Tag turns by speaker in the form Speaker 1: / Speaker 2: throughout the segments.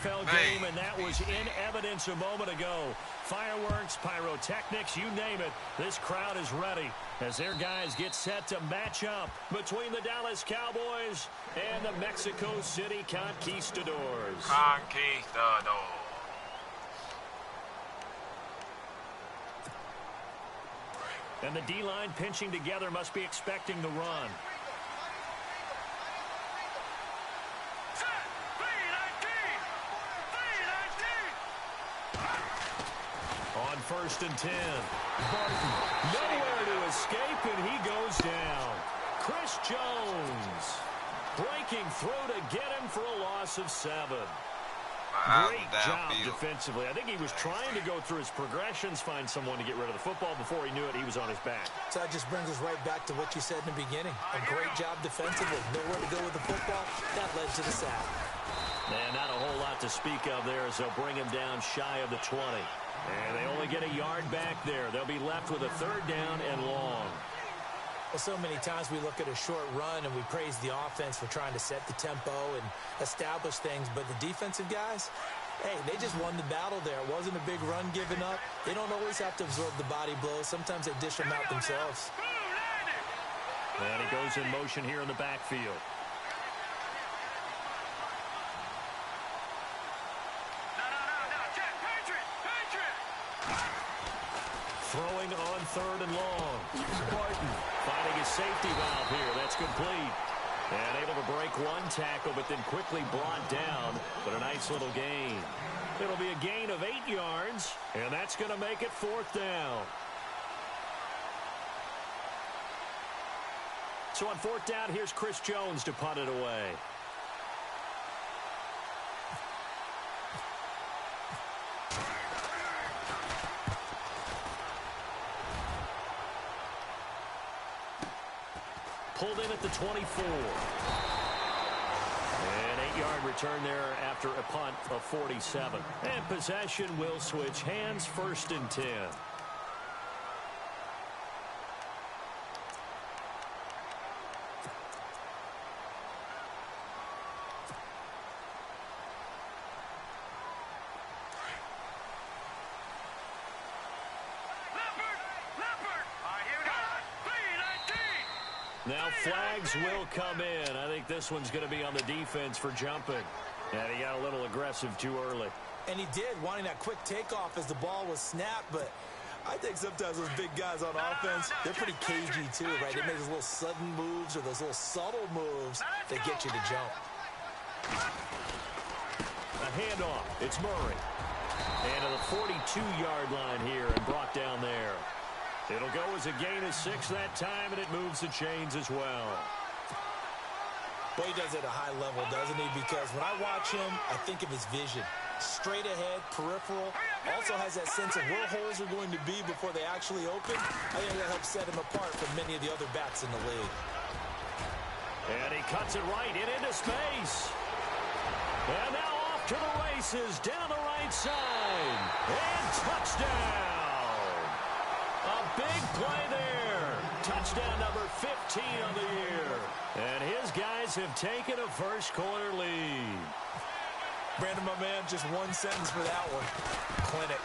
Speaker 1: NFL game, and that was in evidence a moment ago. Fireworks, pyrotechnics, you name it. This crowd is ready as their guys get set to match up between the Dallas Cowboys and the Mexico City Conquistadors. And the D-line pinching together must be expecting the run. On 1st and 10. Barton, nowhere to escape, and he goes down. Chris Jones breaking through to get him for a loss of 7. Great job defensively. I think he was trying to go through his progressions, find someone to get rid of the football. Before he knew it, he was on his back.
Speaker 2: So that just brings us right back to what you said in the beginning. A great job defensively. Nowhere to go with the football. That led to the sack.
Speaker 1: And not a whole lot to speak of there as they'll bring him down shy of the 20. And they only get a yard back there. They'll be left with a 3rd down and long.
Speaker 2: Well, so many times we look at a short run and we praise the offense for trying to set the tempo and establish things. But the defensive guys, hey, they just won the battle there. It wasn't a big run given up. They don't always have to absorb the body blows. Sometimes they dish them out themselves.
Speaker 1: And he goes in motion here in the backfield. Throwing on 3rd and long. Barton finding his safety valve here. That's complete. And able to break one tackle, but then quickly brought down. But a nice little gain. It'll be a gain of 8 yards, and that's going to make it 4th down. So on 4th down, here's Chris Jones to punt it away. Pulled in at the 24. An 8-yard return there after a punt of 47. And possession will switch hands, 1st and 10. Now flags will come in. I think this one's going to be on the defense for jumping. And he got a little aggressive too early.
Speaker 2: And he did, wanting that quick takeoff as the ball was snapped. But I think sometimes those big guys on offense, they're pretty cagey too, right? They make those little sudden moves or those little subtle moves that get you to jump.
Speaker 1: A handoff. It's Murray. And to the 42-yard line here and brought down there. It'll go as a gain of 6 that time, and it moves the chains as well.
Speaker 2: Boy, he does it at a high level, doesn't he? Because when I watch him, I think of his vision. Straight ahead, peripheral. Also has that sense of where holes are going to be before they actually open. I think that helps set him apart from many of the other backs in the league.
Speaker 1: And he cuts it right in into space. And now off to the races down the right side. And touchdown. A big play there. Touchdown number 15 on the year. And his guys have taken a first-quarter lead.
Speaker 2: Brandon, my man, just one sentence for that one. Clinic.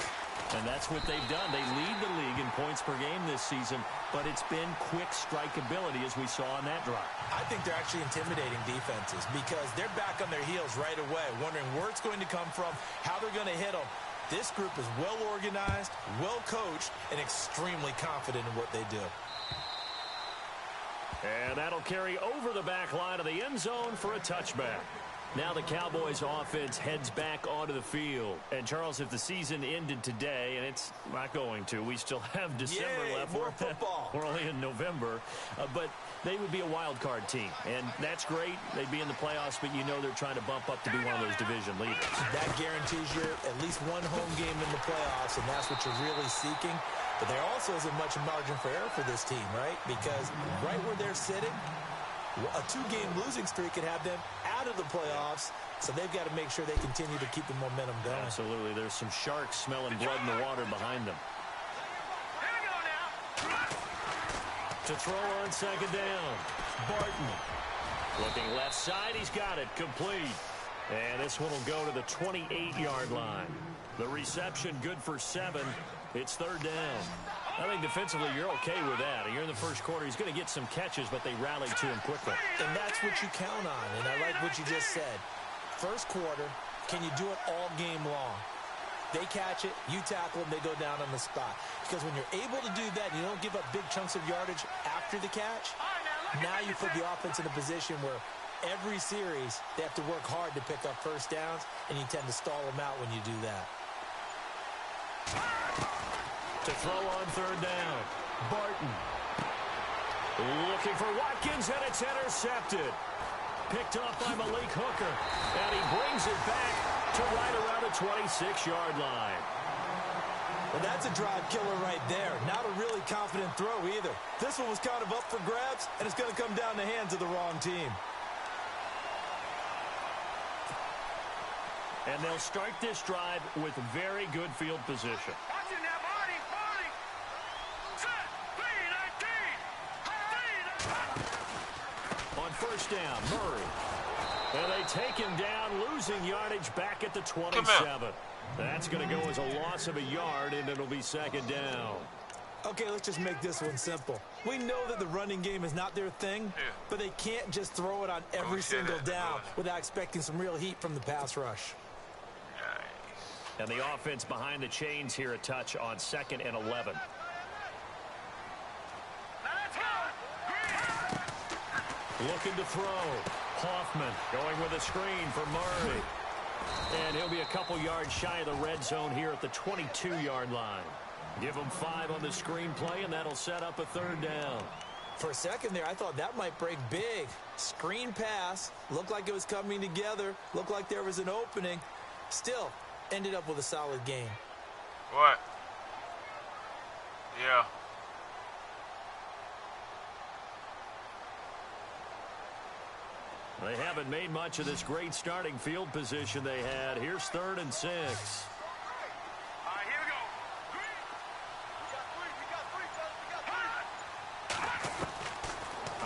Speaker 1: And that's what they've done. They lead the league in points per game this season, but it's been quick strikeability as we saw on that drive.
Speaker 2: I think they're actually intimidating defenses because they're back on their heels right away, wondering where it's going to come from, how they're going to hit them. This group is well organized, well coached, and extremely confident in what they do.
Speaker 1: And that'll carry over the back line of the end zone for a touchback. Now the Cowboys offense heads back onto the field. And Charles, if the season ended today, and it's not going to, we still have December left.
Speaker 2: More football.
Speaker 1: We're only in November. But they would be a wild card team. And that's great. They'd be in the playoffs, but you know they're trying to bump up to be one of those division leaders.
Speaker 2: That guarantees you at least one home game in the playoffs, and that's what you're really seeking. But there also isn't much margin for error for this team, right? Because right where they're sitting, a 2-game losing streak could have them out of the playoffs, so they've got to make sure they continue to keep the momentum going.
Speaker 1: Absolutely. There's some sharks smelling blood in the water behind them. To throw on 2nd down. Barton. Looking left side. He's got it. Complete. And this one will go to the 28-yard line. The reception good for 7. It's third down. I think defensively you're okay with that. You're in the first quarter. He's going to get some catches, but they rallied to him quickly.
Speaker 2: And that's what you count on, and I like what you just said. First quarter, can you do it all game long? They catch it, you tackle them, they go down on the spot. Because when you're able to do that, you don't give up big chunks of yardage after the catch, now you put the offense in a position where every series they have to work hard to pick up first downs, and you tend to stall them out when you do that.
Speaker 1: To throw on third down, Barton. Looking for Watkins, and it's intercepted. Picked off by Malik Hooker, and he brings it back to right around the 26-yard line.
Speaker 2: Well, that's a drive killer right there. Not a really confident throw either. This one was kind of up for grabs, and it's going to come down the hands of the wrong team.
Speaker 1: And they'll start this drive with very good field position. On first down, Murray. And they take him down, losing yardage back at the 27. That's going to go as a loss of a yard, and it'll be second down.
Speaker 2: Okay, let's just make this one simple. We know that the running game is not their thing, but they can't just throw it on every single down without expecting some real heat from the pass rush.
Speaker 1: And the offense behind the chains here, a touch on 2nd and 11. Looking to throw. Hoffman going with a screen for Murray. And he'll be a couple yards shy of the red zone here at the 22-yard line. Give him 5 on the screen play, and that'll set up a third down.
Speaker 2: For a second there, I thought that might break big. Screen pass. Looked like it was coming together. Looked like there was an opening. Still, ended up with a solid game.
Speaker 3: What? Yeah.
Speaker 1: They haven't made much of this great starting field position they had. Here's 3rd and 6.
Speaker 3: All right, here we go.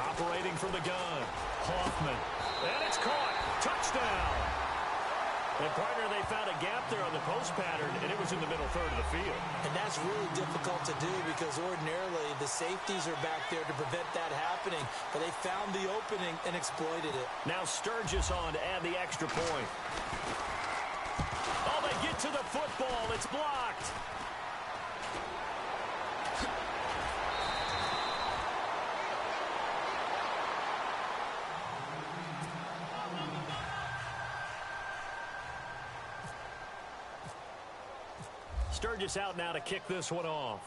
Speaker 1: Operating from the gun. Hoffman. And it's caught. Touchdown. And partner, they found a gap there on the post pattern, and it was in the middle third of the field.
Speaker 2: And that's really difficult to do because ordinarily the safeties are back there to prevent that happening. But they found the opening and exploited it.
Speaker 1: Now Sturgis on to add the extra point. Oh, they get to the football. It's blocked. Sturgis out now to kick this one off.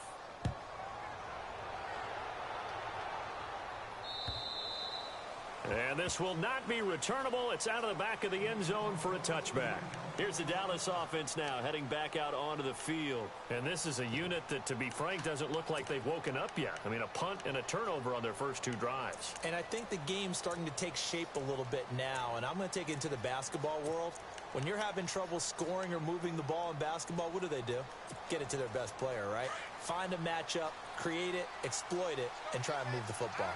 Speaker 1: And this will not be returnable. It's out of the back of the end zone for a touchback. Here's the Dallas offense now heading back out onto the field. And this is a unit that, to be frank, doesn't look like they've woken up yet. I mean, a punt and a turnover on their first 2 drives.
Speaker 2: And I think the game's starting to take shape a little bit now. And I'm going to take it into the basketball world. When you're having trouble scoring or moving the ball in basketball, what do? Get it to their best player, right? Find a matchup, create it, exploit it, and try and move the football.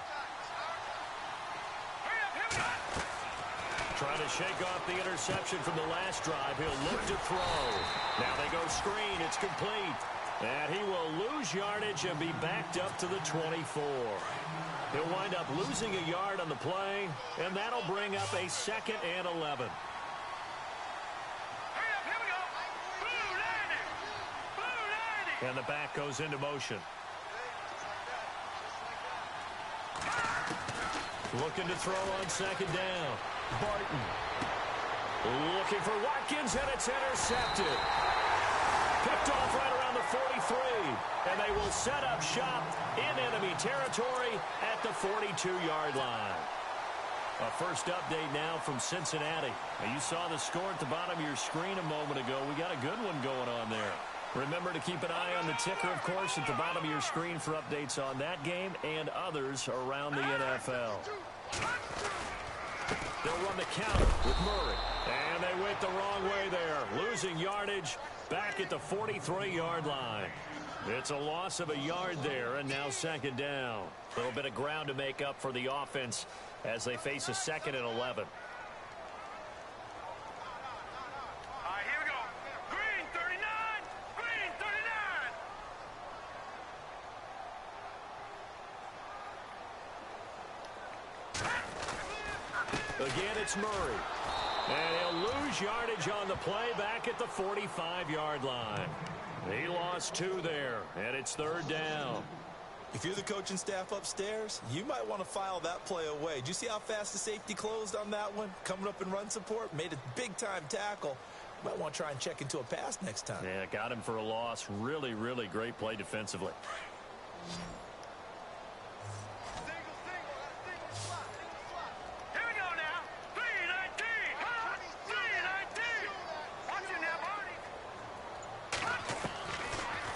Speaker 1: Trying to shake off the interception from the last drive. He'll look to throw. Now they go screen. It's complete. And he will lose yardage and be backed up to the 24. He'll wind up losing a yard on the play, and that'll bring up a 2nd and 11. And the back goes into motion. Looking to throw on 2nd down. Barton. Looking for Watkins, and it's intercepted. Picked off right around the 43. And they will set up shop in enemy territory at the 42-yard line. A first update now from Cincinnati. Now, you saw the score at the bottom of your screen a moment ago. We got a good one going on there. Remember to keep an eye on the ticker, of course, at the bottom of your screen for updates on that game and others around the NFL. They'll run the counter with Murray. And they went the wrong way there, losing yardage back at the 43-yard line. It's a loss of a yard there, and now 2nd down. A little bit of ground to make up for the offense as they face a 2nd and 11. Again, it's Murray. And he'll lose yardage on the play back at the 45-yard line. He lost 2 there, and it's 3rd down.
Speaker 2: If you're the coaching staff upstairs, you might want to file that play away. Did you see how fast the safety closed on that one? Coming up in run support, made a big-time tackle. Might want to try and check into a pass next time.
Speaker 1: Yeah, got him for a loss. Really, really great play defensively.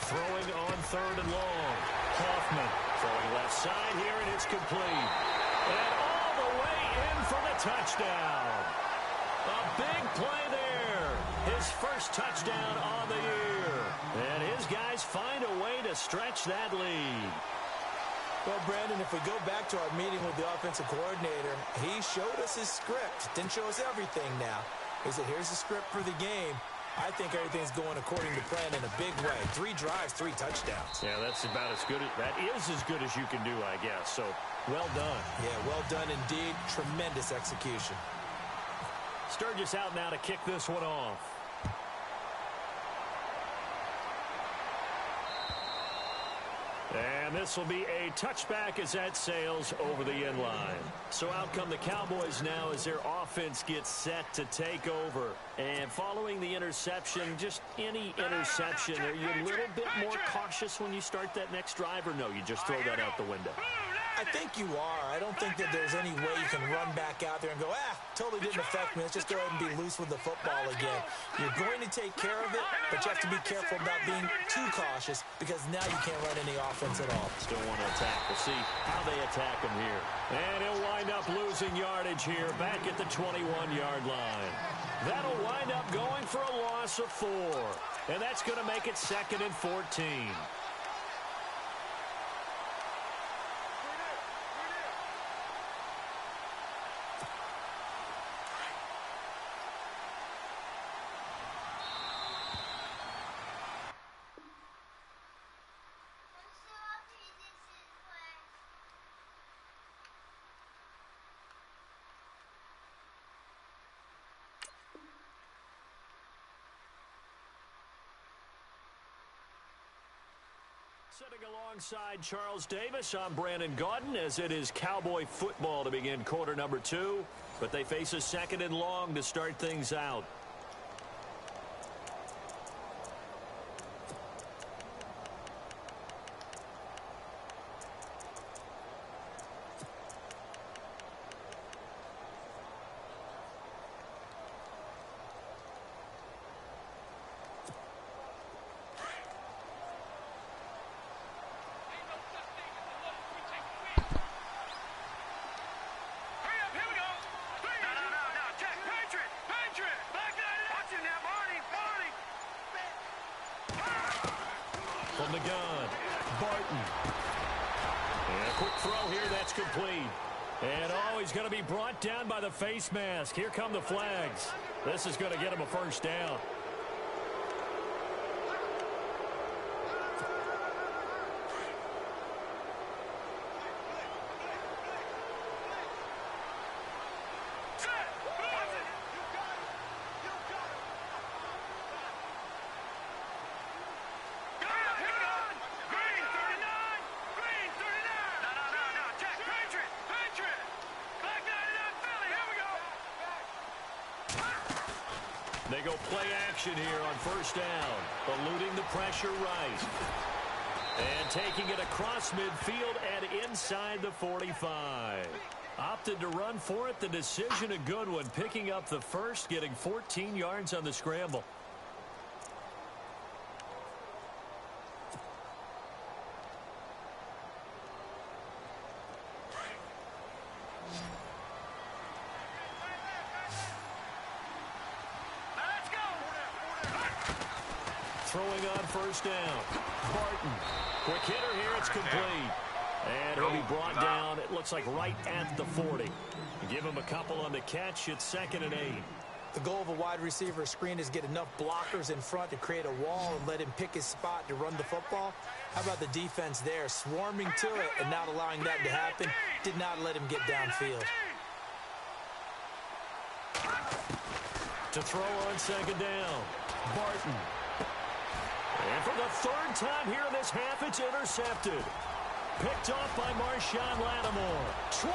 Speaker 1: Throwing on 3rd and long. Hoffman throwing left side here, and it's complete. And all the way in for the touchdown. A big play there. His first touchdown on the year. And his guys find a way to stretch that lead.
Speaker 2: Well, Brandon, if we go back to our meeting with the offensive coordinator, he showed us his script. Didn't show us everything now. He said, here's the script for the game. I think everything's going according to plan in a big way. 3 drives, 3 touchdowns.
Speaker 1: Yeah, that's about as good. That is as good as you can do, I guess. So, well done.
Speaker 2: Yeah, well done indeed. Tremendous execution.
Speaker 1: Sturgis out now to kick this one off. And this will be a touchback as that sails over the end line. So out come the Cowboys now as their offense gets set to take over. And following the interception, just any interception, are you a little bit more cautious when you start that next drive, or no, you just throw that out the window?
Speaker 2: I think you are. I don't think that there's any way you can run back out there and go, totally didn't affect me. Let's just go ahead and be loose with the football again. You're going to take care of it, but you have to be careful about being too cautious because now you can't run any offense at all.
Speaker 1: Still want to attack. We'll see how they attack him here. And he'll wind up losing yardage here back at the 21-yard line. That'll wind up going for a loss of 4. And that's going to make it 2nd and 14. Sitting alongside Charles Davis, I'm Brandon Gaudin as it is Cowboy football to begin quarter number 2. But they face a 2nd and long to start things out. From the gun, Barton. And a quick throw here, that's complete. And he's going to be brought down by the face mask. Here come the flags. This is going to get him a first down. They go play action here on first down, eluding the pressure right. And taking it across midfield and inside the 45. Opted to run for it. The decision a good one. Picking up the first, getting 14 yards on the scramble. Throwing on first down. Barton. Quick hitter here. It's complete. And he'll be brought down, it looks like right at the 40. Give him a couple on the catch. It's 2nd and 8.
Speaker 2: The goal of a wide receiver screen is get enough blockers in front to create a wall and let him pick his spot to run the football. How about the defense there, swarming to it and not allowing that to happen? Did not let him get downfield.
Speaker 1: To throw on second down, Barton. And for the third time here in this half, it's intercepted. Picked off by Marshawn Lattimore. 20,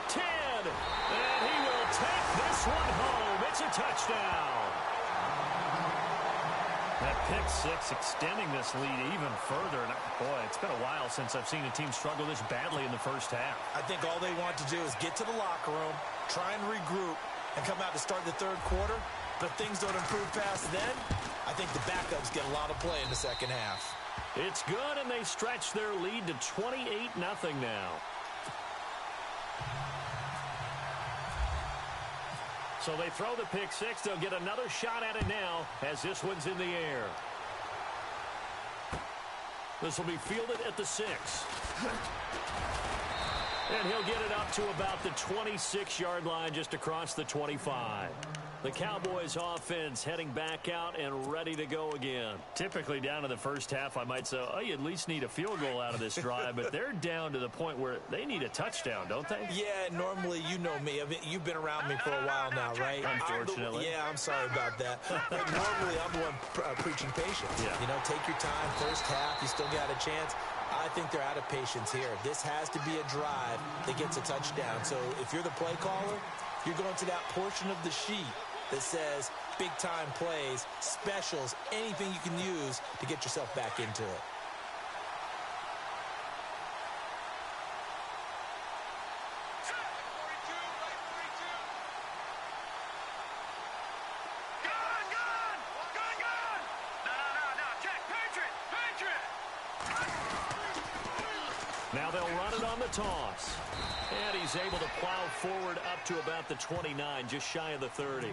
Speaker 1: 10, and he will take this one home. It's a touchdown. That pick six extending this lead even further. And boy, it's been a while since I've seen a team struggle this badly in the first half.
Speaker 2: I think all they want to do is get to the locker room, try and regroup, and come out to start the third quarter. But if things don't improve past then, I think the backups get a lot of play in the second half.
Speaker 1: It's good, and they stretch their lead to 28-0 now. So they throw the pick six. They'll get another shot at it now as this one's in the air. This will be fielded at the 6. And he'll get it up to about the 26-yard line, just across the 25. The Cowboys offense heading back out and ready to go again. Typically down in the first half, I might say, oh, you at least need a field goal out of this drive, but they're down to the point where they need a touchdown, don't they?
Speaker 2: Yeah, normally, you know me. I mean, you've been around me for a while now, right?
Speaker 1: Unfortunately.
Speaker 2: I'm sorry about that. But normally, I'm the one preaching patience.
Speaker 1: Yeah.
Speaker 2: You know, take your time. First half, you still got a chance. I think they're out of patience here. This has to be a drive that gets a touchdown. So if you're the play caller, you're going to that portion of the sheet that says big-time plays, specials, anything you can use to get yourself back into it.
Speaker 1: Now they'll run it on the toss. And he's able to plow forward up to about the 29, just shy of the 30.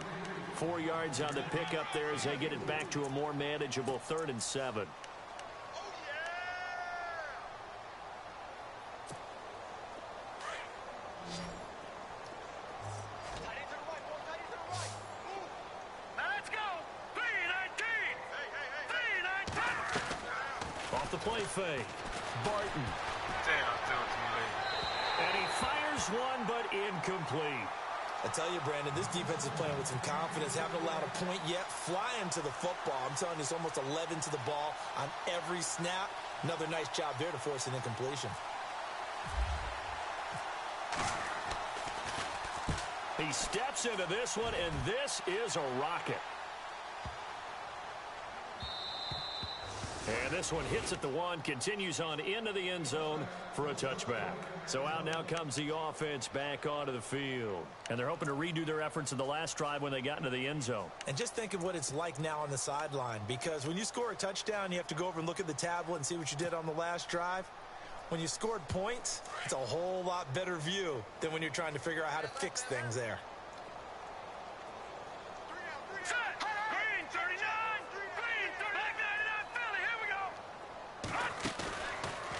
Speaker 1: 4 yards on the pickup there as they get it back to a more manageable 3rd and 7. Off the play fake. Barton.
Speaker 3: Damn, still too late.
Speaker 1: And he fires one, but incomplete.
Speaker 2: I tell you, Brandon, this defense is playing with some confidence. Haven't allowed a point yet. Flying to the football. I'm telling you, it's almost 11 to the ball on every snap. Another nice job there to force an incompletion.
Speaker 1: He steps into this one, and this is a rocket. And this one hits at the 1, continues on into the end zone for a touchback. So out now comes the offense back onto the field. And they're hoping to redo their efforts in the last drive when they got into the end zone.
Speaker 2: And just think of what it's like now on the sideline, because when you score a touchdown, you have to go over and look at the tablet and see what you did on the last drive. When you scored points, it's a whole lot better view than when you're trying to figure out how to fix things there.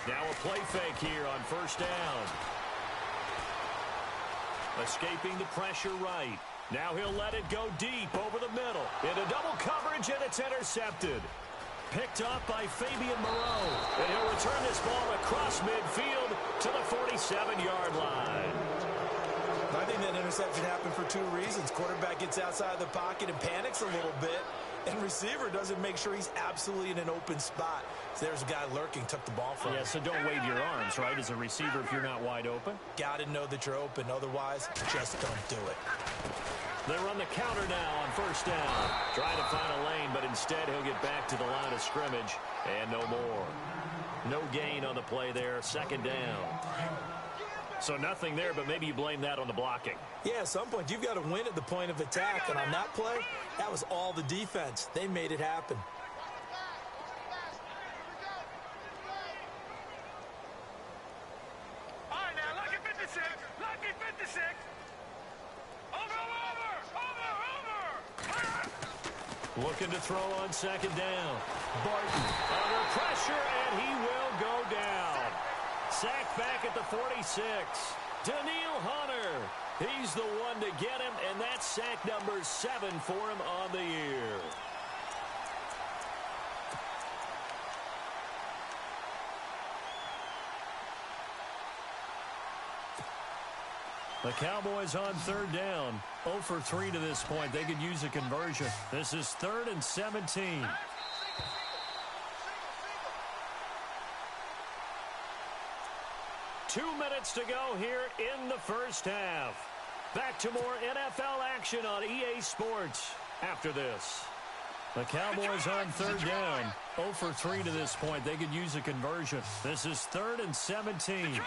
Speaker 1: Now a play fake here on first down. Escaping the pressure right. Now he'll let it go deep over the middle. Into double coverage, and it's intercepted. Picked up by Fabian Moreau. And he'll return this ball across midfield to the 47-yard line.
Speaker 2: I think that interception happened for 2 reasons. Quarterback gets outside the pocket and panics a little bit. And receiver doesn't make sure he's absolutely in an open spot. So there's a guy lurking, took the ball from him.
Speaker 1: Yeah, so don't wave your arms, right, as a receiver if you're not wide open.
Speaker 2: Got to know that you're open. Otherwise, just don't do it.
Speaker 1: They run the counter now on first down. Trying to find a lane, but instead he'll get back to the line of scrimmage. And no more. No gain on the play there. Second down. So nothing there, but maybe you blame that on the blocking.
Speaker 2: Yeah, at some point, you've got to win at the point of attack. And on that play, that was all the defense. They made it happen.
Speaker 3: All right, now, lucky 56. Lucky 56. Over.
Speaker 1: Looking to throw on second down. Barton under pressure, and he will go down. Sacked back at the 46. Daniil Hunter. He's the one to get him, and that's sack number 7 for him on the year. The Cowboys on third down. 0 for 3 to this point. They could use a conversion. This is 3rd and 17. Two minutes to go here in the first half. Back to more NFL action on EA Sports after this. The Cowboys on third down. 0 for 3 to this point. They could use a conversion. This is 3rd and 17.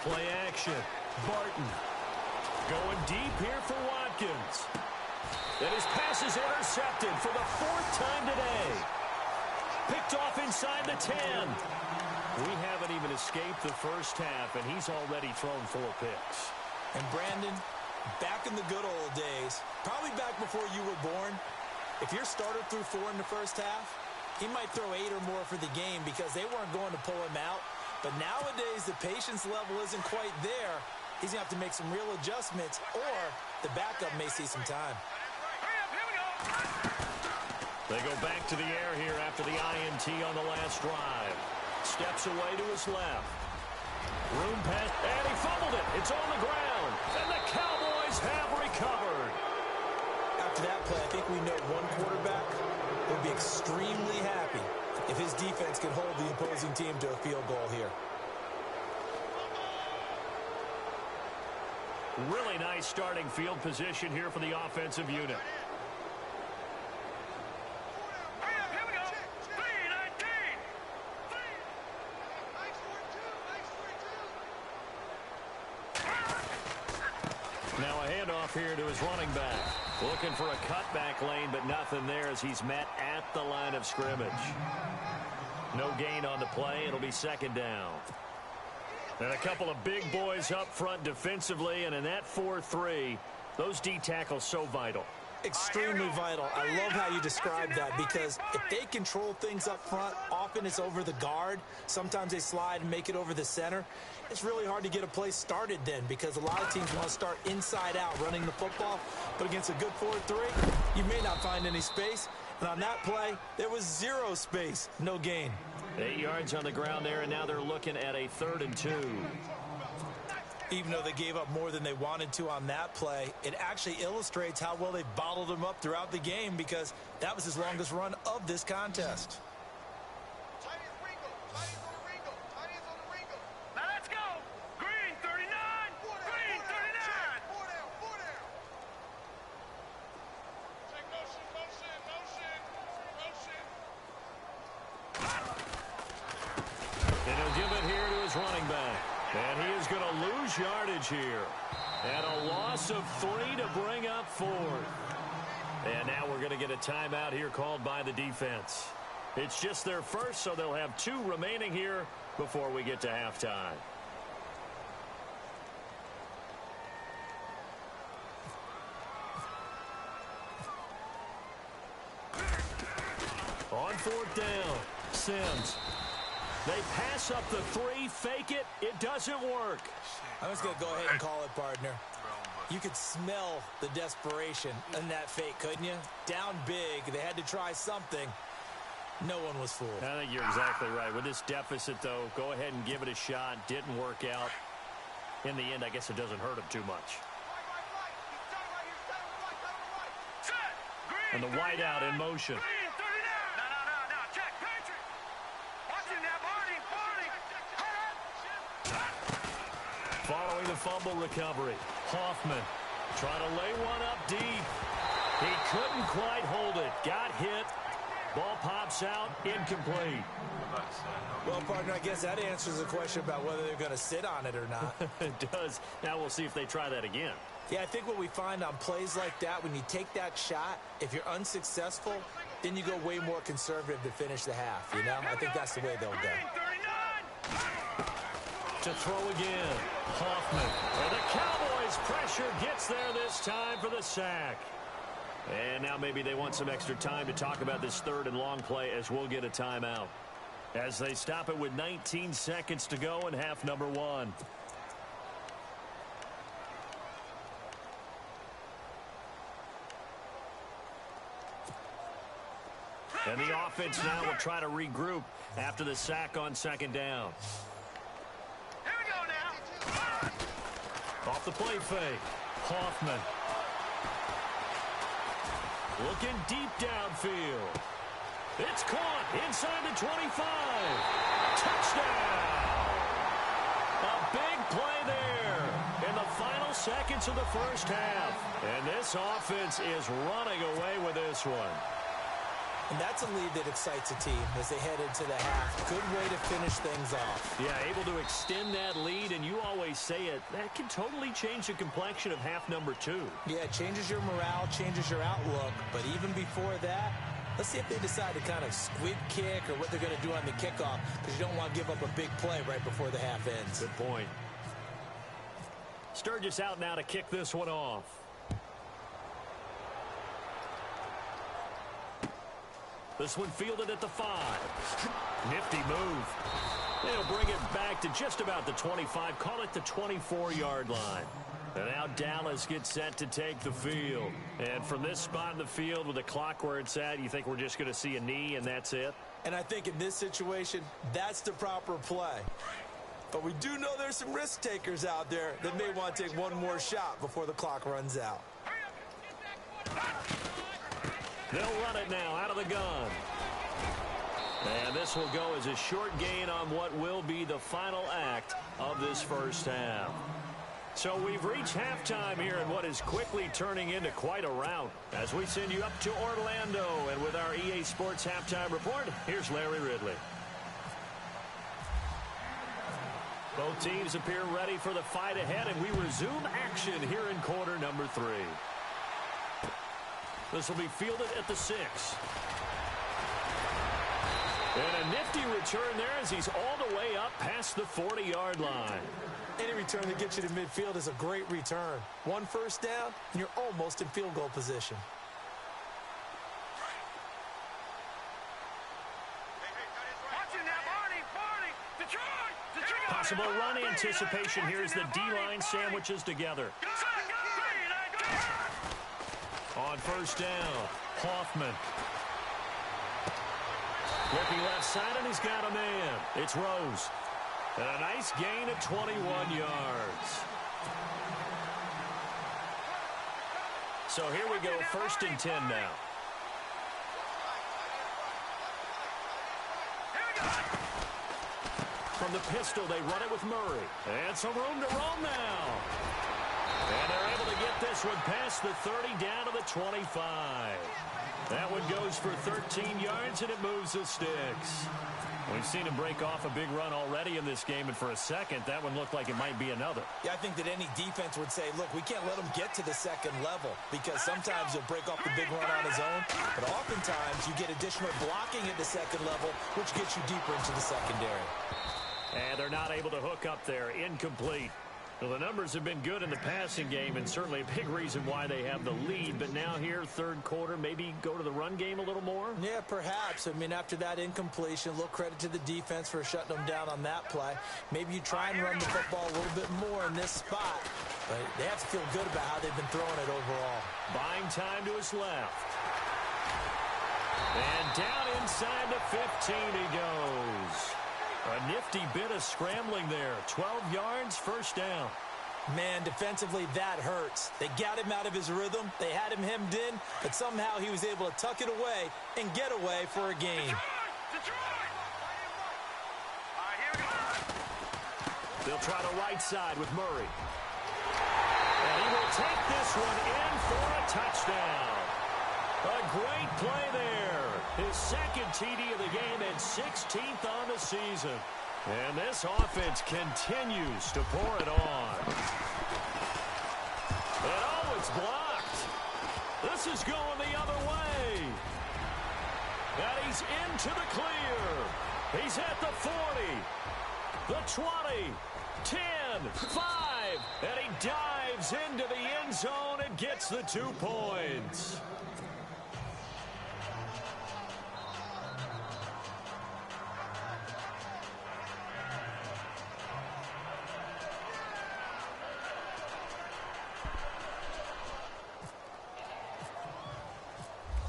Speaker 1: Play action. Barton going deep here for Watkins. And his pass is intercepted for the 4th time today. Picked off inside the 10. We haven't even escaped the first half, and he's already thrown 4 picks.
Speaker 2: And Brandon, back in the good old days, probably back before you were born, if your starter threw 4 in the first half, he might throw 8 or more for the game because they weren't going to pull him out. But nowadays, the patience level isn't quite there. He's going to have to make some real adjustments, or the backup may see some time.
Speaker 1: They go back to the air here after the INT on the last drive. Steps away to his left. Room pass, and he fumbled it. It's on the ground, and the Cowboys have recovered.
Speaker 2: After that play, I think we know one quarterback will be extremely happy if his defense can hold the opposing team to a field goal here.
Speaker 1: Really nice starting field position here for the offensive unit. Now a handoff here to his running back. Looking for a cutback lane, but nothing there as he's met at the line of scrimmage. No gain on the play. It'll be 2nd down. And a couple of big boys up front defensively, and in that 4-3, those D tackles so vital.
Speaker 2: Extremely vital. I love how you describe that because if they control things up front, often it's over the guard. Sometimes they slide and make it over the center. It's really hard to get a play started then because a lot of teams want to start inside out running the football. But against a good 4-3, you may not find any space. And on that play, there was 0 space. No gain.
Speaker 1: 8 yards on the ground there, and now they're looking at a 3rd and 2.
Speaker 2: Even though they gave up more than they wanted to on that play, it actually illustrates how well they bottled him up throughout the game because that was his longest run of this contest.
Speaker 3: Now let's go. Green 39. Green 39. Four down. Take motion.
Speaker 1: And he'll give it here to his running back. And he is going to lose yardage here. And a loss of 3 to bring up 4th. And now we're going to get a timeout here called by the defense. It's just their first, so they'll have 2 remaining here before we get to halftime. On 4th down, Sims. They pass up the 3, fake it. It doesn't work.
Speaker 2: I'm just going to go ahead and call it, partner. You could smell the desperation in that fake, couldn't you? Down big. They had to try something. No one was fooled.
Speaker 1: I think you're exactly right. With this deficit, though, go ahead and give it a shot. Didn't work out. In the end, I guess it doesn't hurt him too much. And the wideout in motion. Following the fumble recovery, Hoffman trying to lay one up deep. He couldn't quite hold it. Got hit. Ball pops out. Incomplete.
Speaker 2: Well, partner, I guess that answers the question about whether they're going to sit on it or not.
Speaker 1: It does. Now we'll see if they try that again.
Speaker 2: Yeah, I think what we find on plays like that, when you take that shot, if you're unsuccessful, then you go way more conservative to finish the half, you know? I think that's the way they'll go.
Speaker 1: To throw again, Hoffman. And the Cowboys' pressure gets there this time for the sack. And now maybe they want some extra time to talk about this 3rd and long play as we'll get a timeout. As they stop it with 19 seconds to go in half number 1. And the offense now will try to regroup after the sack on second down.
Speaker 3: Here we go now.
Speaker 1: Off the play fake. Hoffman. Looking deep downfield. It's caught inside the 25. Touchdown. A big play there in the final seconds of the first half. And this offense is running away with this one.
Speaker 2: And that's a lead that excites a team as they head into the half. Good way to finish things off.
Speaker 1: Yeah, able to extend that lead, and you always say it, that can totally change the complexion of half number 2.
Speaker 2: Yeah, it changes your morale, changes your outlook. But even before that, let's see if they decide to kind of squib kick or what they're going to do on the kickoff, because you don't want to give up a big play right before the half ends.
Speaker 1: Good point. Sturgis out now to kick this one off. This one fielded at the 5. Nifty move. They'll bring it back to just about the 25. Call it the 24-yard line. And now Dallas gets set to take the field. And from this spot in the field with the clock where it's at, you think we're just going to see a knee and that's it?
Speaker 2: And I think in this situation, that's the proper play. But we do know there's some risk takers out there that may want to take one more shot before the clock runs out.
Speaker 1: They'll run it now out of the gun. And this will go as a short gain on what will be the final act of this first half. So we've reached halftime here in what is quickly turning into quite a rout. As we send you up to Orlando, and with our EA Sports Halftime Report, here's Larry Ridley. Both teams appear ready for the fight ahead, and we resume action here in quarter number 3. This will be fielded at the 6. And a nifty return there as he's all the way up past the 40-yard line.
Speaker 2: Any return that gets you to midfield is a great return. One first down, and you're almost in field goal position.
Speaker 3: Watching that, Barney, Detroit.
Speaker 1: Possible run anticipation here as the D-line sandwiches together. On first down, Hoffman. Looking left side, and he's got a man. It's Rose. And a nice gain of 21 yards. So here we go, 1st and 10 now. From the pistol, they run it with Murray. And some room to roam now. And they're able to get this one past the 30 down to the 25. That one goes for 13 yards, and it moves the sticks. We've seen him break off a big run already in this game, and for a second, that one looked like it might be another.
Speaker 2: Yeah, I think that any defense would say, look, we can't let him get to the second level, because sometimes he'll break off the big run on his own, but oftentimes you get additional blocking at the second level, which gets you deeper into the secondary.
Speaker 1: And they're not able to hook up there. Incomplete. Well, the numbers have been good in the passing game, and certainly a big reason why they have the lead. But now here, third quarter, maybe go to the run game a little more?
Speaker 2: Yeah, perhaps. I mean, after that incompletion, a little credit to the defense for shutting them down on that play. Maybe you try and run the football a little bit more in this spot. But they have to feel good about how they've been throwing it overall.
Speaker 1: Buying time to his left. And down inside the 15 he goes. A nifty bit of scrambling there. 12 yards, first down.
Speaker 2: Man, defensively, that hurts. They got him out of his rhythm. They had him hemmed in, but somehow he was able to tuck it away and get away for a gain.
Speaker 3: Detroit! All right, here we go.
Speaker 1: They'll try the right side with Murray. And he will take this one in for a touchdown. A great play there. His second TD of the game and 16th on the season. And this offense continues to pour it on. And oh, it's blocked. This is going the other way. And he's into the clear. He's at the 40, the 20, 10, 5, and he dives into the end zone and gets the 2 points.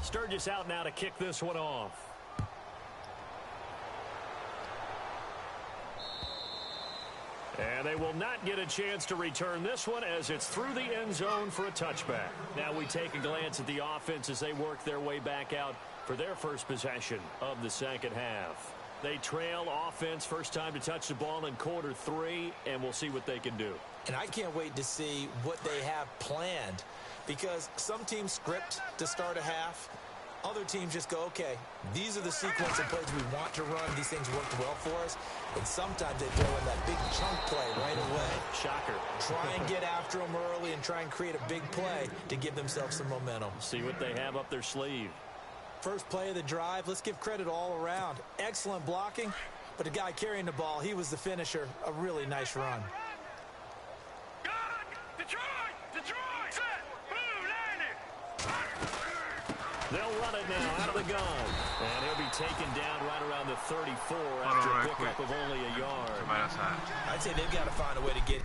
Speaker 1: Sturgis out now to kick this one off. will not get a chance to return this one as it's through the end zone for a touchback. Now we take a glance at the offense as they work their way back out for their first possession of the second half. They trail offense first time to touch the ball in quarter 3, and we'll see what they can do.
Speaker 2: And I can't wait to see what they have planned, because some teams script to start a half. Other teams just go, okay, these are the sequence of plays we want to run. These things worked well for us. And sometimes they throw in that big chunk play right away.
Speaker 1: Shocker.
Speaker 2: Try and get after them early and try and create a big play to give themselves some momentum.
Speaker 1: See what they have up their sleeve.
Speaker 2: First play of the drive, let's give credit all around. Excellent blocking, but the guy carrying the ball, he was the finisher. A really nice run.
Speaker 3: Detroit, set, blue, landed.
Speaker 1: They'll run it now out of the gun. And he'll be taken down right around the 34 after a pickup of only a yard.
Speaker 2: I'd say they've got to find a way to get...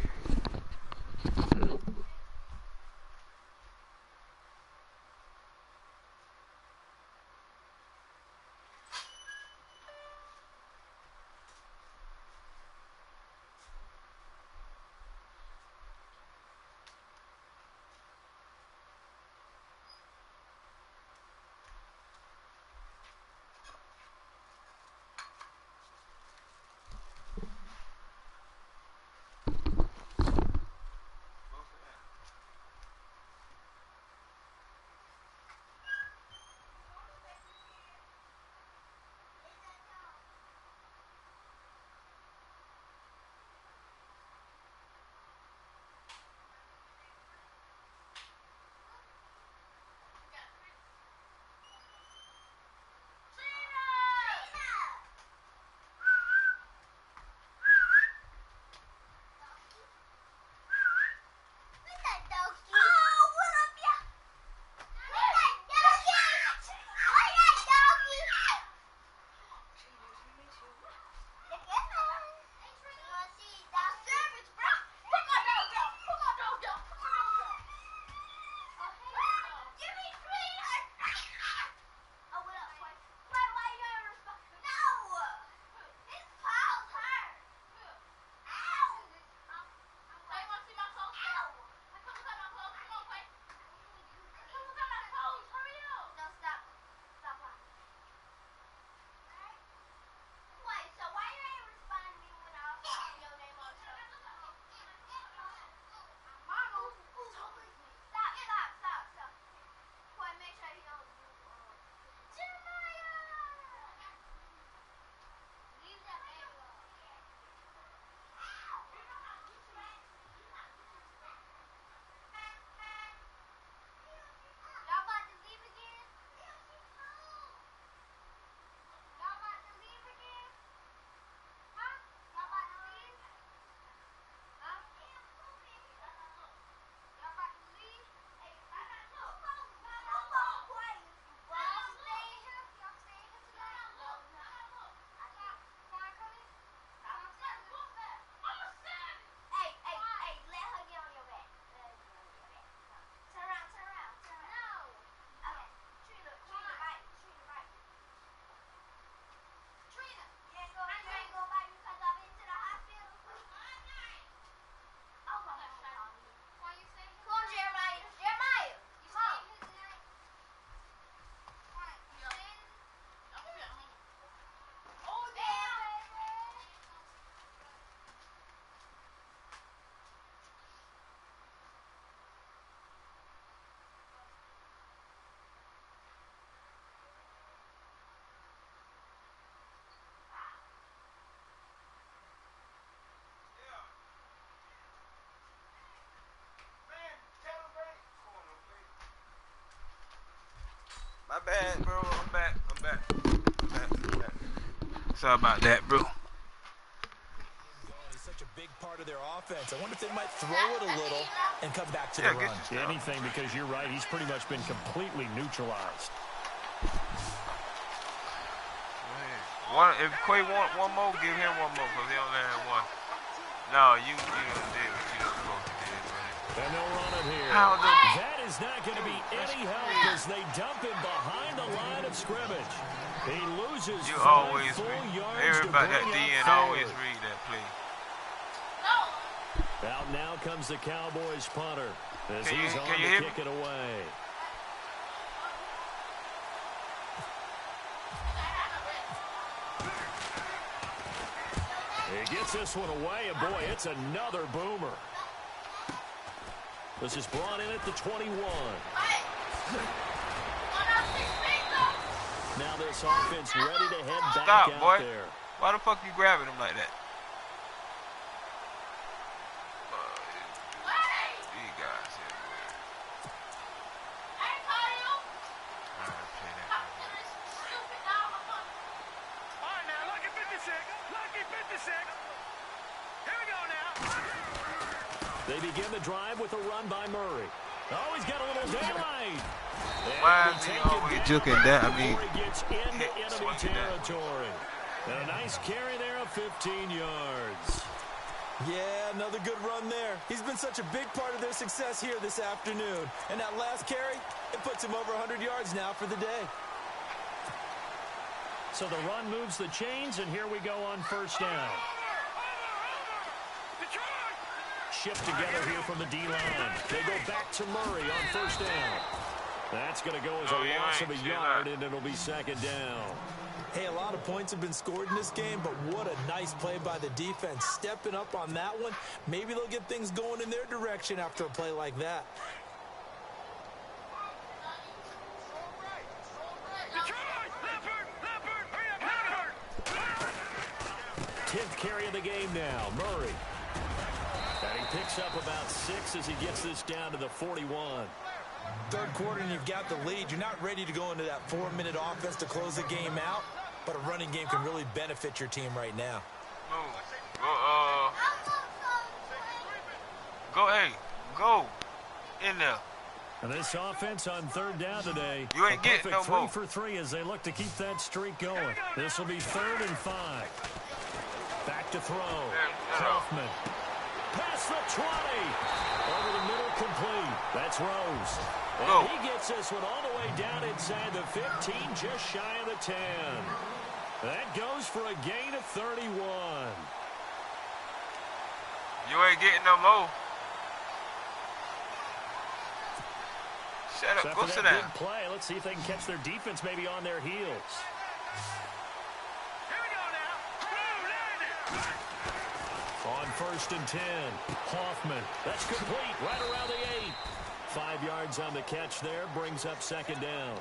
Speaker 4: My bad, bro. I'm back. Sorry about that, bro.
Speaker 2: He's such a big part of their offense. I wonder if they might throw it a little and come back to the run.
Speaker 1: Anything, because you're right. He's pretty much been completely neutralized.
Speaker 4: If Quay want one more, give him one more, because he only had one. No, you did what you were supposed to do, man.
Speaker 1: And they'll run it here. That is not going to be any help as they dump him behind the line of scrimmage. He loses
Speaker 4: you
Speaker 1: 5
Speaker 4: always
Speaker 1: full
Speaker 4: read.
Speaker 1: yards
Speaker 4: Everybody
Speaker 1: to
Speaker 4: that
Speaker 1: bring
Speaker 4: DN
Speaker 1: up
Speaker 4: always
Speaker 1: third.
Speaker 4: read that play.
Speaker 1: Out now comes the Cowboys punter as
Speaker 4: Can
Speaker 1: he's
Speaker 4: you
Speaker 1: on
Speaker 4: hear
Speaker 1: to
Speaker 4: me?
Speaker 1: kick it away. He gets this one away, and boy, it's another boomer. This is brought in at the 21. Now this offense ready to head back
Speaker 4: Stop,
Speaker 1: out
Speaker 4: boy.
Speaker 1: there.
Speaker 4: Why the fuck you grabbing him like that? These guys here, boy.
Speaker 3: All right, now, lucky 56. Lucky 56. Here we go now.
Speaker 1: They begin the drive with a run by Murray. Oh, he's got a little daylight.
Speaker 4: Why is he always juking that? I mean,
Speaker 1: before he gets into enemy
Speaker 4: swinging that.
Speaker 1: territory. And a nice carry there of 15 yards.
Speaker 2: Yeah, another good run there. He's been such a big part of their success here this afternoon. And that last carry, it puts him over 100 yards now for the day.
Speaker 1: So the run moves the chains, and here we go on first down. Shift together here from the D-line. They go back to Murray on first down. That's going to go as a loss of a yard, and it'll be second down.
Speaker 2: Hey, a lot of points have been scored in this game, but what a nice play by the defense. Stepping up on that one, maybe they'll get things going in their direction after a play like that.
Speaker 1: 10th carry of the game now, Murray. And he picks up about 6 as he gets this down to the 41.
Speaker 2: Third quarter and you've got the lead. You're not ready to go into that 4-minute offense to close the game out, but a running game can really benefit your team right now.
Speaker 4: Go in there.
Speaker 1: And this offense on third down today,
Speaker 4: You ain't getting no
Speaker 1: 3
Speaker 4: more.
Speaker 1: for 3 as they look to keep that streak going. This will be 3rd and 5. Back to throw. Kaufman. Past the 20. Over the middle, complete. That's Rose. And he gets this one all the way down inside the 15, just shy of the 10. That goes for a gain of 31.
Speaker 4: You ain't getting no more. Shut up. Go sit down.
Speaker 1: Big play. Let's see if they can catch their defense maybe on their heels.
Speaker 3: Here we go now.
Speaker 1: On 1st and 10, Hoffman. That's complete right around the 8. 5 yards on the catch there, brings up second down.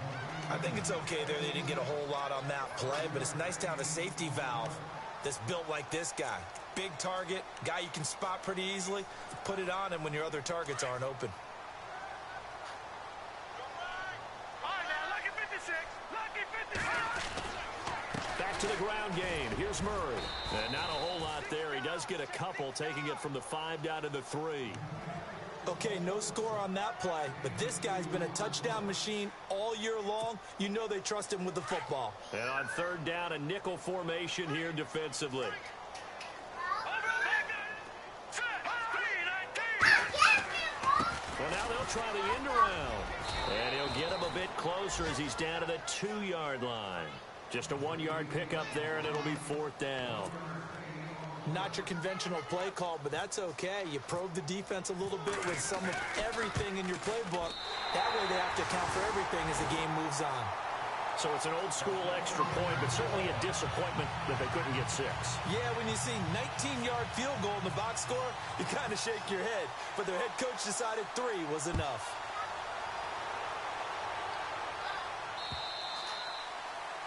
Speaker 2: I think it's okay there. They didn't get a whole lot on that play, but it's nice to have a safety valve that's built like this guy. Big target, guy you can spot pretty easily. Put it on him when your other targets aren't open.
Speaker 3: All right, now, lucky 56. Lucky 56.
Speaker 1: Back to the ground game. Here's Murray. And not a whole lot there. He does get a couple, taking it from the 5 down to the 3.
Speaker 2: Okay, no score on that play, but this guy's been a touchdown machine all year long. You know they trust him with the football.
Speaker 1: And on 3rd down, a nickel formation here defensively. Well, now they'll try the end around. And he'll get him a bit closer as he's down to the 2-yard line. Just a 1-yard pickup there, and it'll be 4th down.
Speaker 2: Not your conventional play call, but that's okay. You probe the defense a little bit with some of everything in your playbook. That way they have to account for everything as the game moves on.
Speaker 1: So it's an old-school extra point, but certainly a disappointment that they couldn't get 6.
Speaker 2: Yeah, when you see 19-yard field goal in the box score, you kind of shake your head. But their head coach decided 3 was enough.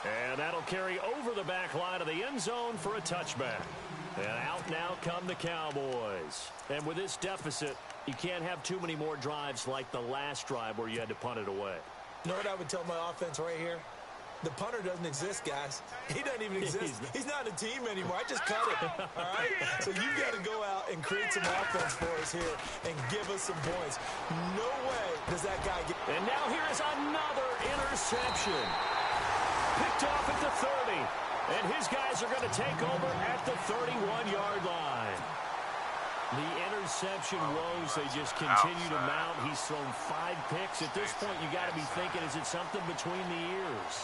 Speaker 1: And that'll carry over the back line of the end zone for a touchback. And out now come the Cowboys. And with this deficit, you can't have too many more drives like the last drive where you had to punt it away.
Speaker 2: You know what I would tell my offense right here? The punter doesn't exist, guys. He doesn't even exist. He's not a team anymore. I just cut him, all right? So you've got to go out and create some offense for us here and give us some points. No way does that guy get...
Speaker 1: And now here is another interception. Picked off at the 30. And his guys are going to take over at the 31-yard line. The interception woes, they just continue to mount. He's thrown 5 picks. At this point, you got to be thinking, is it something between the ears?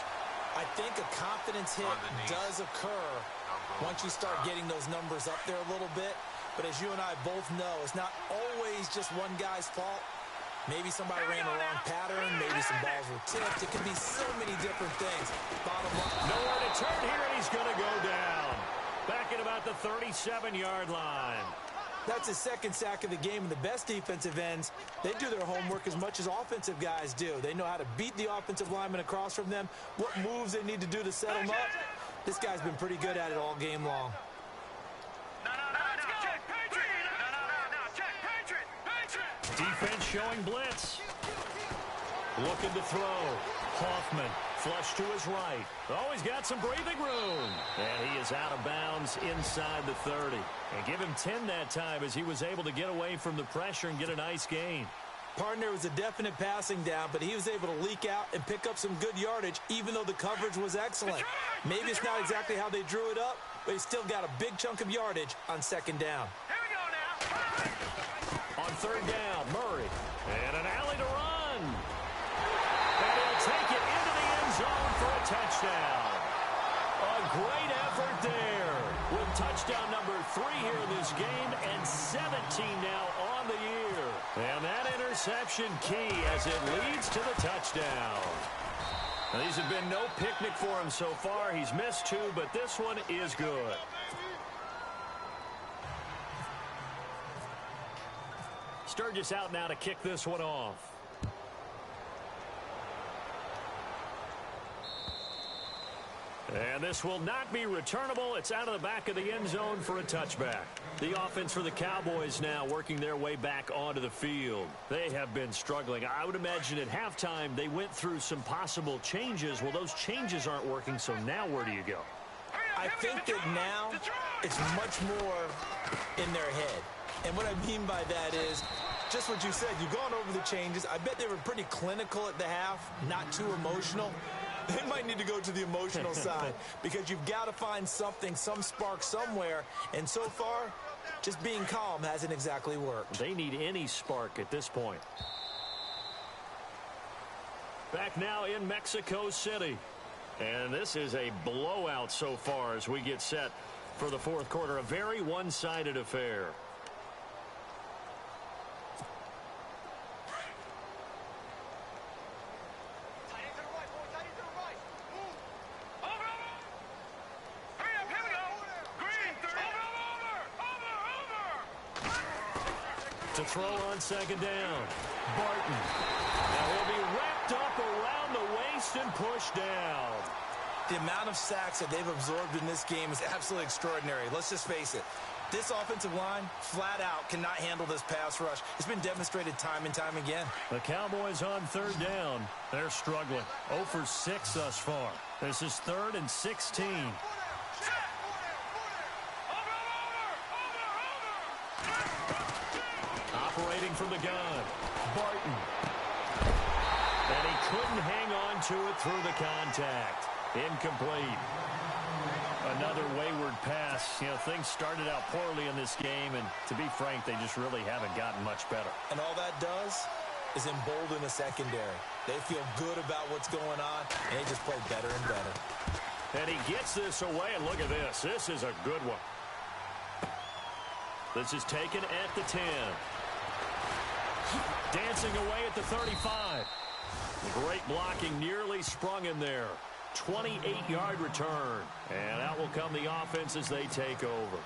Speaker 2: I think a confidence hit does occur once you start getting those numbers up there a little bit. But as you and I both know, it's not always just one guy's fault. Maybe somebody ran the wrong pattern. Maybe some balls were tipped. It could be so many different things. Bottom line.
Speaker 1: Nowhere to turn here, and he's going to go down. Back at about the 37-yard line.
Speaker 2: That's his second sack of the game, and the best defensive ends, they do their homework as much as offensive guys do. They know how to beat the offensive lineman across from them, what moves they need to do to set them up. This guy's been pretty good at it all game long.
Speaker 1: Defense showing blitz. Looking to throw. Hoffman flush to his right. Oh, he's got some breathing room. And he is out of bounds inside the 30. And give him 10 that time as he was able to get away from the pressure and get a nice gain.
Speaker 2: Partner was a definite passing down, but he was able to leak out and pick up some good yardage, even though the coverage was excellent. Maybe it's not exactly how they drew it up, but he still got a big chunk of yardage on second down.
Speaker 3: Here we go now.
Speaker 1: On third down, Murray. And an alley to run. And he'll take it into the end zone for a touchdown. A great effort there with touchdown number 3 here in this game and 17 now on the year. And that interception key as it leads to the touchdown. Now, these have been no picnic for him so far. He's missed 2, but this one is good. Sturgis out now to kick this one off. And this will not be returnable. It's out of the back of the end zone for a touchback. The offense for the Cowboys now working their way back onto the field. They have been struggling. I would imagine at halftime they went through some possible changes. Well, those changes aren't working, so now where do you go?
Speaker 2: I think that now it's much more in their head. And what I mean by that is just what you said. You've gone over the changes. I bet they were pretty clinical at the half, not too emotional. They might need to go to the emotional side because you've got to find something, some spark somewhere. And so far, just being calm hasn't exactly worked.
Speaker 1: They need any spark at this point. Back now in Mexico City. And this is a blowout so far as we get set for the fourth quarter. A very one-sided affair. To throw on second down. Barton. Now he'll be wrapped up around the waist and pushed down.
Speaker 2: The amount of sacks that they've absorbed in this game is absolutely extraordinary. Let's just face it. This offensive line, flat out, cannot handle this pass rush. It's been demonstrated time and time again.
Speaker 1: The Cowboys on third down. They're struggling. 0 for 6 thus far. This is 3rd and 16. Operating from the gun, Barton. And he couldn't hang on to it through the contact. Incomplete. Another wayward pass. You know, things started out poorly in this game, and to be frank, they just really haven't gotten much better.
Speaker 2: And all that does is embolden the secondary. They feel good about what's going on, and they just play better and better.
Speaker 1: And he gets this away, and look at this. This is a good one. This is taken at the 10. Dancing away at the 35. Great blocking, nearly sprung in there. 28-yard return. And out will come the offense as they take over.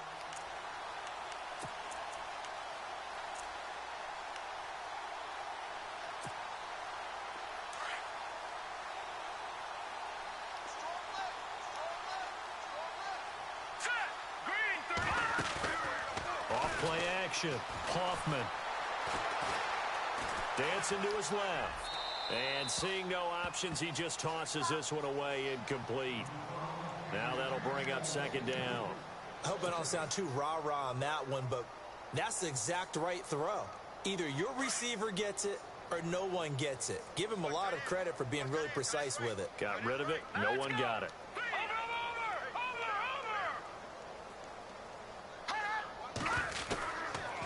Speaker 1: Off play action. Hoffman. Dancing to his left. And seeing no options, he just tosses this one away incomplete. Now that'll bring up second down.
Speaker 2: I hope I don't sound too rah-rah on that one, but that's the exact right throw. Either your receiver gets it or no one gets it. Give him a lot of credit for being really precise with it.
Speaker 1: Got rid of it. No one got it.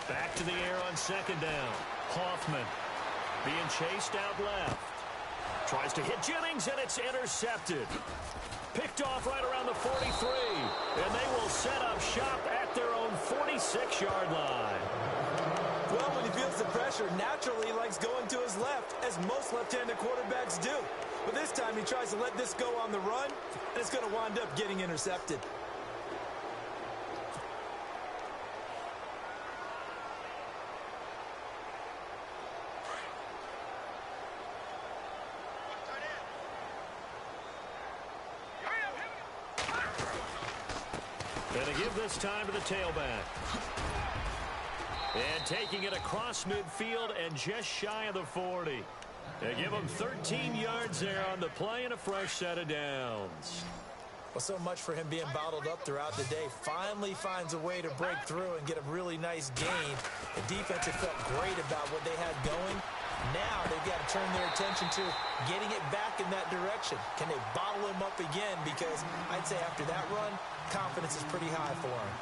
Speaker 1: Back to the air on second down. Hoffman being chased out left. Tries to hit Jennings, and it's intercepted. Picked off right around the 43. And they will set up shop at at their own 46-yard line.
Speaker 2: Well, when he feels the pressure, naturally he likes going to his left, as most left-handed quarterbacks do. But this time he tries to let this go on the run, and it's going to wind up getting intercepted.
Speaker 1: Going to give this time to the tailback. And taking it across midfield and just shy of the 40. They give him 13 yards there on the play and a fresh set of downs.
Speaker 2: Well, so much for him being bottled up throughout the day. Finally finds a way to break through and get a really nice gain. The defense had felt great about what they had going. Now they've got to turn their attention to getting it back in that direction. Can they bottle him up again? Because I'd say after that run, confidence is pretty high for him.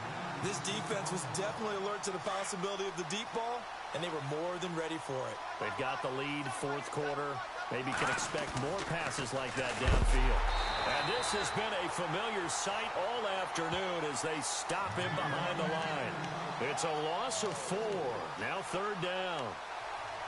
Speaker 2: This defense was definitely alert to the possibility of the deep ball, and they were more than ready for it.
Speaker 1: They've got the lead, fourth quarter. Maybe can expect more passes like that downfield. And this has been a familiar sight all afternoon as they stop him behind the line. It's a loss of 4. Now third down.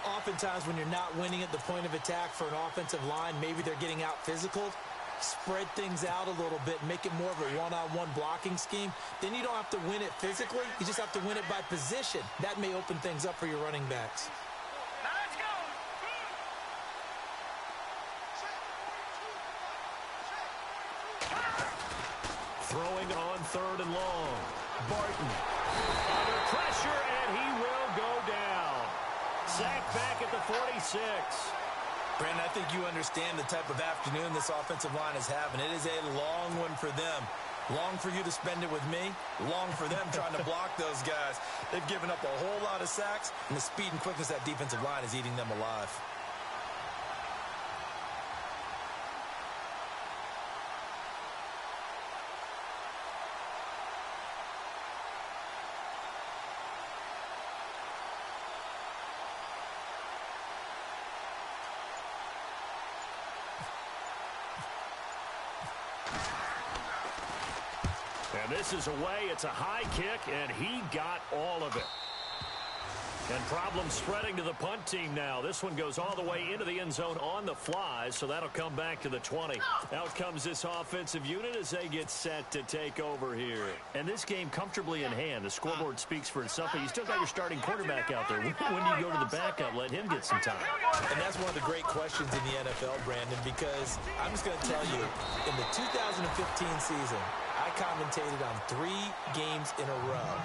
Speaker 2: Oftentimes when you're not winning at the point of attack for an offensive line, maybe they're getting out physical, spread things out a little bit, make it more of a one-on-one blocking scheme. Then you don't have to win it physically. You just have to win it by position. That may open things up for your running backs.
Speaker 3: Now let's go.
Speaker 1: Throwing on third and long. Barton under pressure, and he will go down. Sacked back at the 46.
Speaker 2: Brandon, I think you understand the type of afternoon this offensive line is having. It is a long one for them. Long for you to spend it with me. Long for them trying to block those guys. They've given up a whole lot of sacks, and the speed and quickness of that defensive line is eating them alive.
Speaker 1: And this is away. It's a high kick, and he got all of it. And problems spreading to the punt team now. This one goes all the way into the end zone on the fly, so that'll come back to the 20. Out comes this offensive unit as they get set to take over here. And this game comfortably in hand. The scoreboard speaks for itself, but you still got your starting quarterback out there. When do you go to the backup? Let him get some time.
Speaker 2: And that's one of the great questions in the NFL, Brandon, because I'm just going to tell you, in the 2015 season, I commentated on 3 games in a row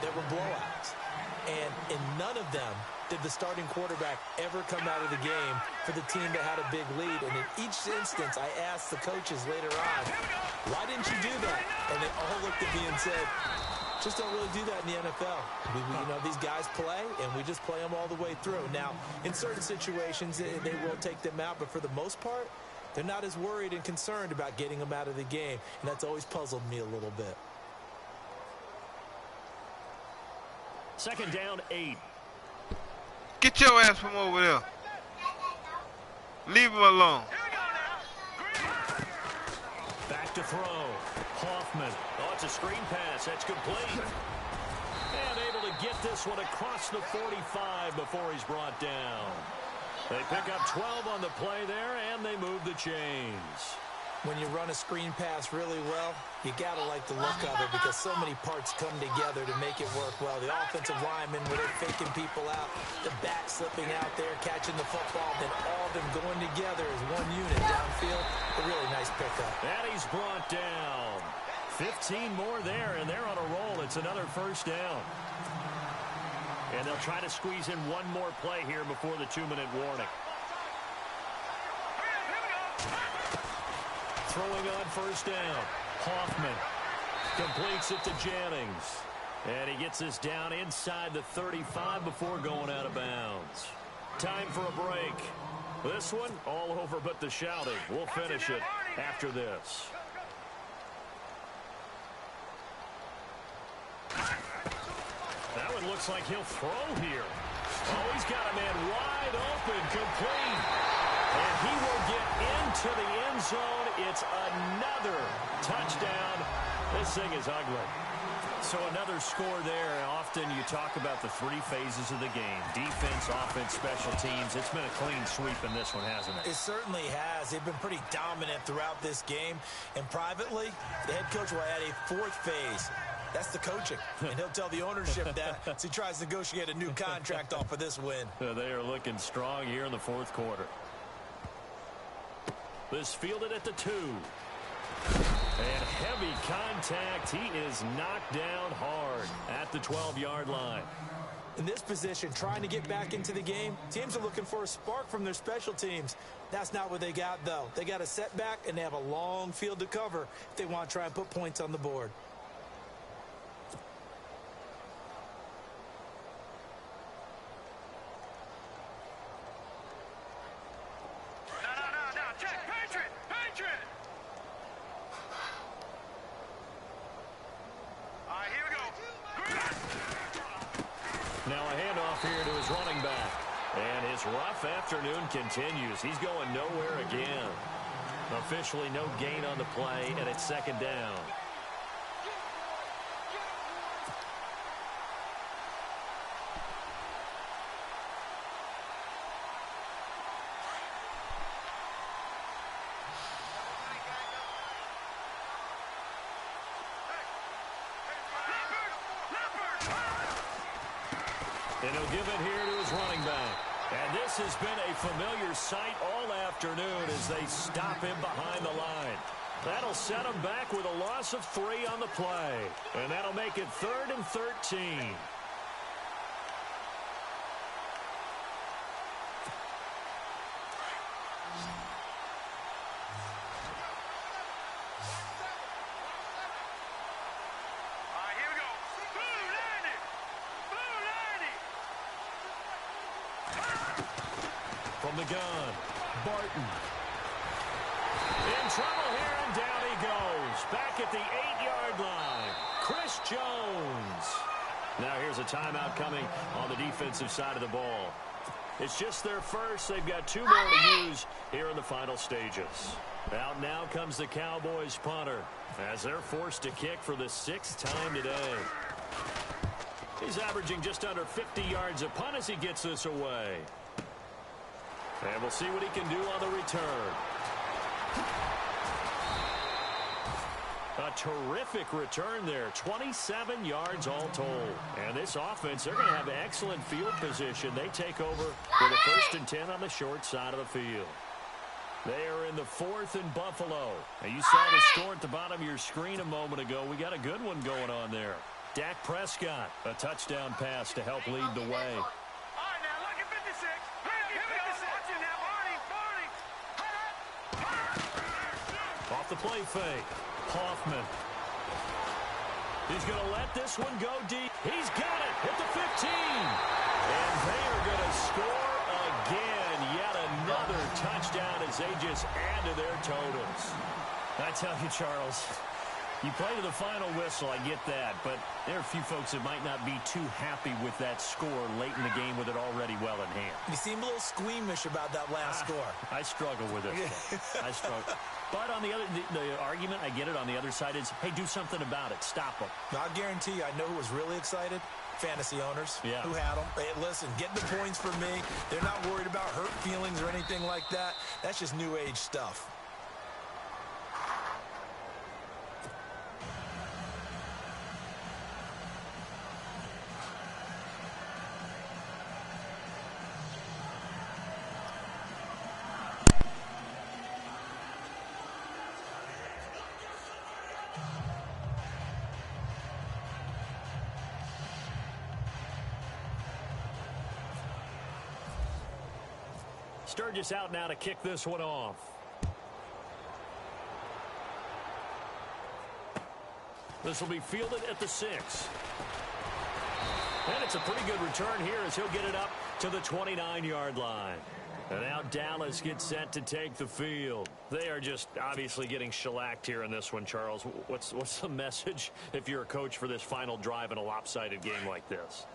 Speaker 2: that were blowouts. And in none of them did the starting quarterback ever come out of the game for the team that had a big lead. And in each instance, I asked the coaches later on, why didn't you do that? And they all looked at me and said, just don't really do that in the NFL. You know, these guys play, and we just play them all the way through. Now, in certain situations, they will take them out, but for the most part, they're not as worried and concerned about getting them out of the game. And that's always puzzled me a little bit.
Speaker 1: Second down, 8.
Speaker 4: Get your ass from over there. Leave him alone.
Speaker 1: Back to throw. Hoffman. Oh, it's a screen pass. That's complete. And able to get this one across the 45 before he's brought down. They pick up 12 on the play there, and they move the chains.
Speaker 2: When you run a screen pass really well, you got to like the look of it because so many parts come together to make it work well. The offensive linemen, where they're faking people out, the back slipping out there, catching the football, then all of them going together as one unit downfield. A really nice pickup.
Speaker 1: And he's brought down. 15 more there, and they're on a roll. It's another first down. And they'll try to squeeze in one more play here before the 2-minute warning. Throwing on first down. Hoffman completes it to Jennings. And he gets this down inside the 35 before going out of bounds. Time for a break. This one all over but the shouting. We'll finish it after this. That one looks like he'll throw here. Oh, he's got a man wide open, complete. And he will get into the end zone. It's another touchdown. This thing is ugly. So another score there. Often you talk about the three phases of the game: defense, offense, special teams. It's been a clean sweep in this one, hasn't it?
Speaker 2: It certainly has. They've been pretty dominant throughout this game. And privately, the head coach will add a fourth phase. That's the coaching. And he'll tell the ownership that as he tries to negotiate a new contract off of this win.
Speaker 1: They are looking strong here in the fourth quarter. This fielded at the 2. And heavy contact. He is knocked down hard at the 12-yard line.
Speaker 2: In this position, trying to get back into the game, teams are looking for a spark from their special teams. That's not what they got, though. They got a setback, and they have a long field to cover if they want to try and put points on the board.
Speaker 3: No. Check. Patriot. All right, here we go.
Speaker 1: Now a handoff here to his running back. And his rough afternoon continues. He's going nowhere again. Officially no gain on the play, and it's second down. And he'll give it here to his running back. And this has been a familiar sight all afternoon as they stop him behind the line. That'll set him back with a loss of 3 on the play. And that'll make it 3rd and 13. From the gun, Barton. In trouble here, and down he goes. Back at the 8-yard line, Chris Jones. Now here's a timeout coming on the defensive side of the ball. It's just their first. They've got 2 more to use here in the final stages. Out now comes the Cowboys punter as they're forced to kick for the 6th time today. He's averaging just under 50 yards a punt as he gets this away. And we'll see what he can do on the return. A terrific return there. 27 yards all told. And this offense, they're going to have excellent field position. They take over with a 1st and 10 on the short side of the field. They are in the 4th and Buffalo. And you saw the score at the bottom of your screen a moment ago. We got a good one going on there. Dak Prescott, a touchdown pass to help lead the way. Off the play fake, Hoffman. He's going to let this one go deep. He's got it at the 15. And they are going to score again. Yet another touchdown as they just add to their totals. I tell you, Charles, you play to the final whistle, I get that, but there are a few folks that might not be too happy with that score late in the game with it already well in hand.
Speaker 2: You seem a little squeamish about that last score.
Speaker 1: I struggle with it. I struggle. But on the argument, I get it, on the other side is, hey, do something about it. Stop them.
Speaker 2: I guarantee you, I know who was really excited. Fantasy owners
Speaker 1: who
Speaker 2: had them. Hey, listen, get the points for me. They're not worried about hurt feelings or anything like that. That's just new age stuff.
Speaker 1: Sturgis out now to kick this one off. This will be fielded at the 6. And it's a pretty good return here as he'll get it up to the 29-yard line. And now Dallas gets set to take the field. They are just obviously getting shellacked here in this one, Charles. What's the message if you're a coach for this final drive in a lopsided game like this?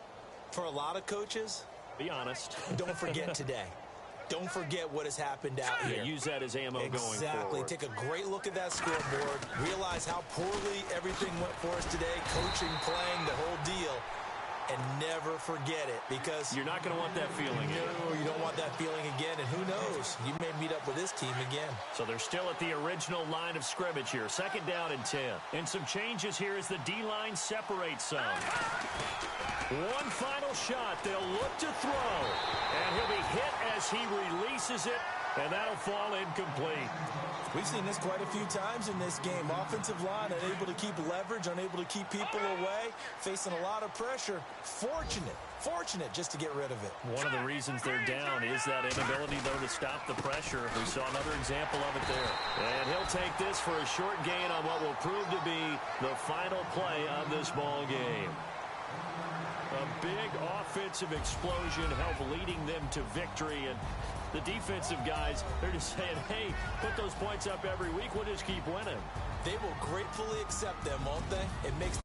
Speaker 2: For a lot of coaches,
Speaker 1: be honest.
Speaker 2: Don't forget today. don't forget what has happened out here.
Speaker 1: Use that as ammo going forward.
Speaker 2: Exactly. Take a great look at that scoreboard. Realize how poorly everything went for us today. Coaching, playing, the whole deal. And never forget it, because
Speaker 1: you're not going to want that feeling again.
Speaker 2: No, you don't want that feeling again, and who knows? You may meet up with this team again.
Speaker 1: So they're still at the original line of scrimmage here. 2nd down and 10. And some changes here as the D-line separates some. One final shot. They'll look to throw. And he'll be hit as he releases it, and that'll fall incomplete.
Speaker 2: We've seen this quite a few times in this game. Offensive line unable to keep leverage, unable to keep people away, facing a lot of pressure. Fortunate just to get rid of it.
Speaker 1: One of the reasons they're down is that inability, though, to stop the pressure. We saw another example of it there. And he'll take this for a short gain on what will prove to be the final play of this ball game. A big offensive explosion helped leading them to victory, and the defensive guys, they're just saying, hey, put those points up every week, we'll just keep winning.
Speaker 2: They will gratefully accept them, won't they? It makes